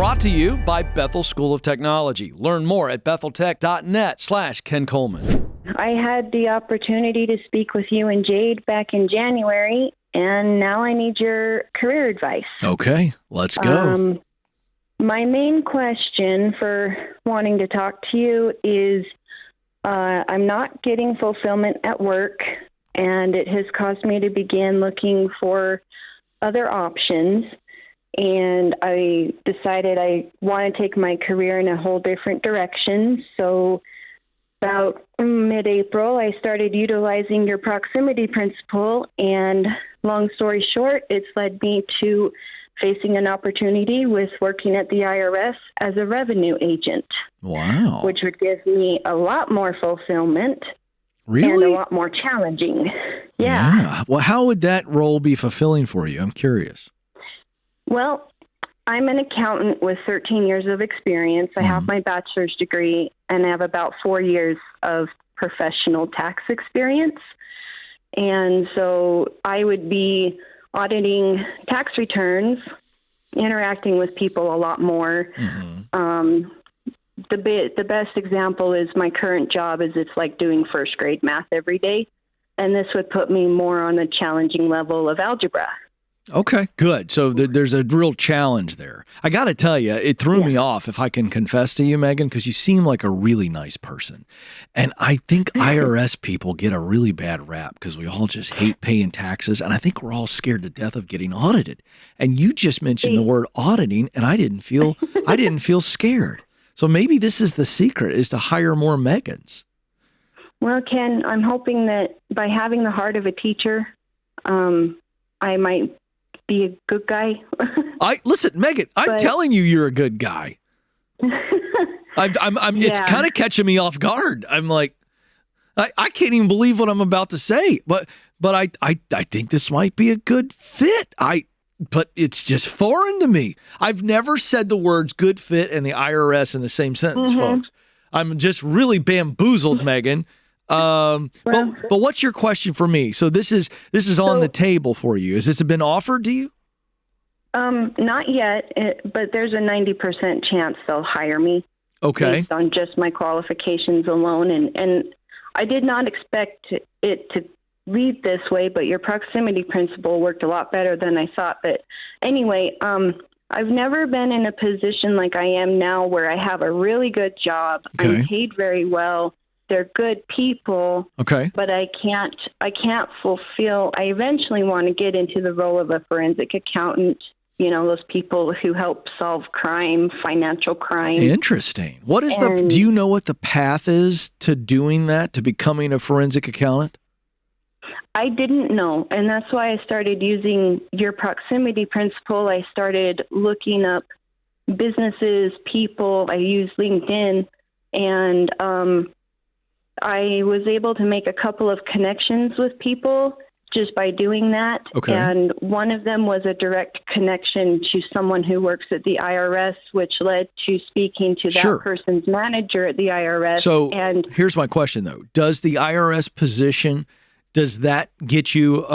brought to you by Bethel School of Technology. Learn more at betheltech.net/Ken Coleman. I had the opportunity to speak with you and Jade back in January, and now I need your career advice. Okay, let's go. My main question for wanting to talk to you is I'm not getting fulfillment at work, and it has caused me to begin looking for other options. And I decided I want to take my career in a whole different direction. So about mid-April, I started utilizing your proximity principle. And long story short, it's led me to facing an opportunity with working at the IRS as a revenue agent. Wow. Which would give me a lot more fulfillment. Really? And a lot more challenging. Yeah. Well, how would that role be fulfilling for you? I'm curious. Well, I'm an accountant with 13 years of experience. I have my bachelor's degree and I have about 4 years of professional tax experience. And so I would be auditing tax returns, interacting with people a lot more. The best example is my current job is it's like doing first grade math every day. And this would put me more on a challenging level of algebra. Okay, good. So there's a real challenge there. I got to tell you, it threw me off, if I can confess to you, Megan, because you seem like a really nice person. And I think IRS people get a really bad rap because we all just hate paying taxes. And I think we're all scared to death of getting audited. And you just mentioned the word auditing, and I didn't feel scared. So maybe this is the secret, is to hire more Megans. Well, Ken, I'm hoping that by having the heart of a teacher, I might be a good guy. Listen, Megan, I'm telling you, you're a good guy. It's kind of catching me off guard. I'm like, I can't even believe what I'm about to say, but I think this might be a good fit. But it's just foreign to me. I've never said the words good fit and the IRS in the same sentence, folks. I'm just really bamboozled, Megan. But what's your question for me? So this is on the table for you. Has this been offered to you? Not yet, but there's a 90% chance they'll hire me. Okay. Based on just my qualifications alone. And I did not expect it to lead this way, but your proximity principle worked a lot better than I thought. But anyway, I've never been in a position like I am now where I have a really good job. Okay. I'm paid very well. They're good people. Okay. But I can't fulfill. I eventually want to get into the role of a forensic accountant. You know, those people who help solve crime, financial crime. Interesting. Do you know what the path is to doing that, to becoming a forensic accountant? I didn't know, and that's why I started using your proximity principle. I started looking up businesses, people. I used LinkedIn, and I was able to make a couple of connections with people just by doing that. Okay. And one of them was a direct connection to someone who works at the IRS, which led to speaking to that person's manager at the IRS. So here's my question, though. Does the IRS position... Does that get you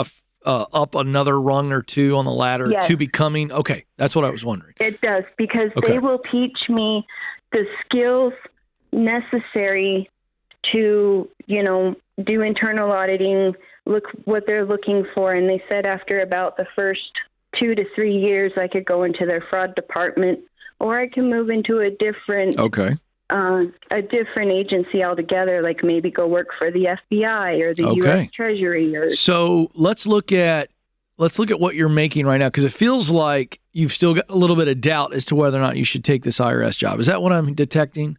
up another rung or two on the ladder to becoming? Okay, that's what I was wondering. It does, because they will teach me the skills necessary to, do internal auditing, look what they're looking for. And they said after about the first 2 to 3 years, I could go into their fraud department, or I can move into a different agency altogether, like maybe go work for the FBI or the U.S. Treasury. So let's look at what you're making right now, because it feels like you've still got a little bit of doubt as to whether or not you should take this IRS job. Is that what I'm detecting?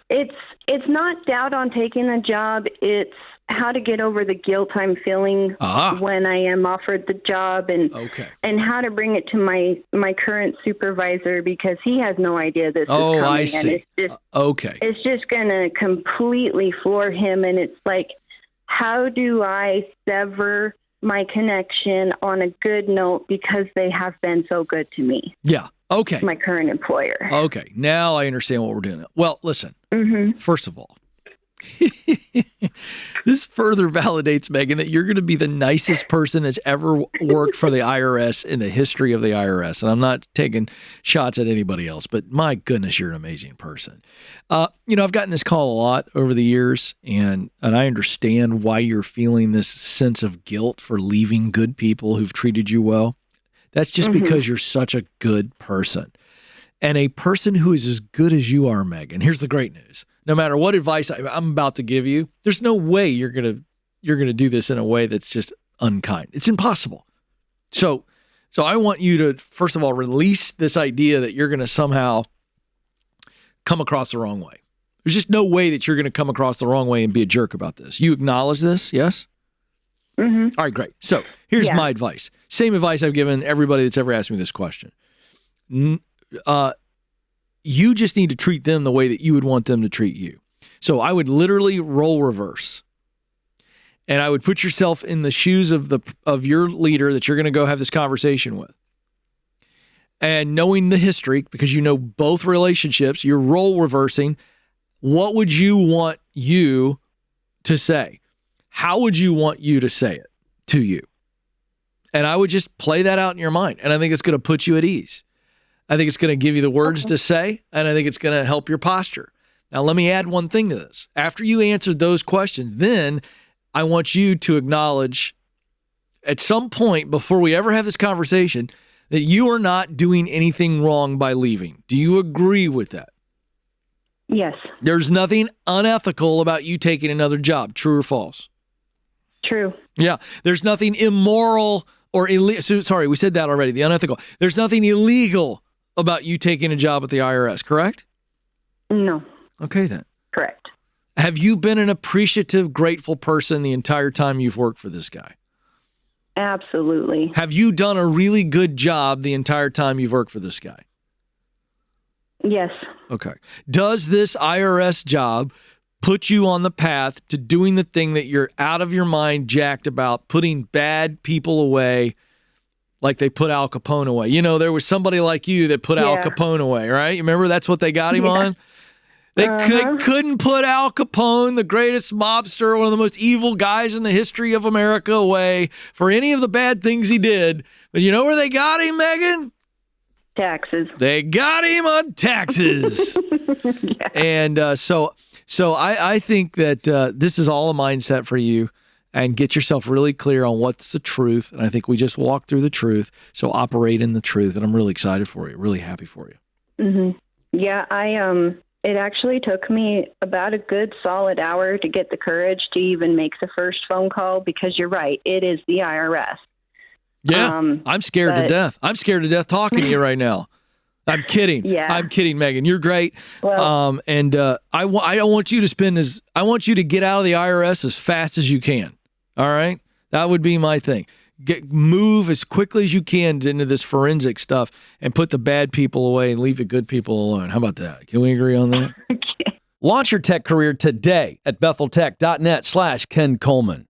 It's not doubt on taking the job. It's how to get over the guilt I'm feeling when I am offered the job, and how to bring it to my current supervisor, because he has no idea this is coming. I see. And it's just going to completely floor him. And it's like, how do I sever my connection on a good note, because they have been so good to me? Yeah. Okay. My current employer. Okay. Now I understand what we're doing. Well, listen, first of all, This further validates, Megan, that you're going to be the nicest person that's ever worked for the IRS in the history of the IRS. And I'm not taking shots at anybody else, but my goodness, you're an amazing person. I've gotten this call a lot over the years, and I understand why you're feeling this sense of guilt for leaving good people who've treated you well. That's just because you're such a good person. And a person who is as good as you are, Megan, here's the great news. No matter what advice I'm about to give you, there's no way you're gonna do this in a way that's just unkind. It's impossible. So I want you to, first of all, release this idea that you're gonna somehow come across the wrong way. There's just no way that you're gonna come across the wrong way and be a jerk about this. You acknowledge this, yes? Mm-hmm. All right, great. So here's my advice. Same advice I've given everybody that's ever asked me this question. You just need to treat them the way that you would want them to treat you. So I would literally role reverse. And I would put yourself in the shoes of your leader that you're going to go have this conversation with. And knowing the history, because you know both relationships, you're role reversing. What would you want you to say? How would you want you to say it to you? And I would just play that out in your mind. And I think it's going to put you at ease. I think it's going to give you the words to say, and I think it's going to help your posture. Now, let me add one thing to this. After you answered those questions, then I want you to acknowledge at some point before we ever have this conversation that you are not doing anything wrong by leaving. Do you agree with that? Yes. There's nothing unethical about you taking another job. True or false? True. Yeah. There's nothing immoral or illegal. Sorry, we said that already. The unethical. There's nothing illegal about you taking a job at the IRS, correct? No. Okay, then. Correct. Have you been an appreciative, grateful person the entire time you've worked for this guy? Absolutely. Have you done a really good job the entire time you've worked for this guy? Yes. Okay. Does this IRS job put you on the path to doing the thing that you're out of your mind jacked about, putting bad people away like they put Al Capone away? You know, there was somebody like you that put Al Capone away, right? You remember that's what they got him on? They couldn't put Al Capone, the greatest mobster, one of the most evil guys in the history of America, away for any of the bad things he did. But you know where they got him, Megan? Taxes. They got him on taxes. Yeah. And so I think that this is all a mindset for you, and get yourself really clear on what's the truth. And I think we just walked through the truth. So operate in the truth. And I'm really excited for you, really happy for you. Mm-hmm. Yeah, it actually took me about a good solid hour to get the courage to even make the first phone call, because you're right, it is the IRS. Yeah, I'm scared to death. I'm scared to death talking to you right now. I'm kidding. Yeah. I'm kidding, Megan. You're great. Well, I don't want you to I want you to get out of the IRS as fast as you can. All right? That would be my thing. Move as quickly as you can into this forensic stuff and put the bad people away and leave the good people alone. How about that? Can we agree on that? okay. Launch your tech career today at betheltech.net/Ken Coleman.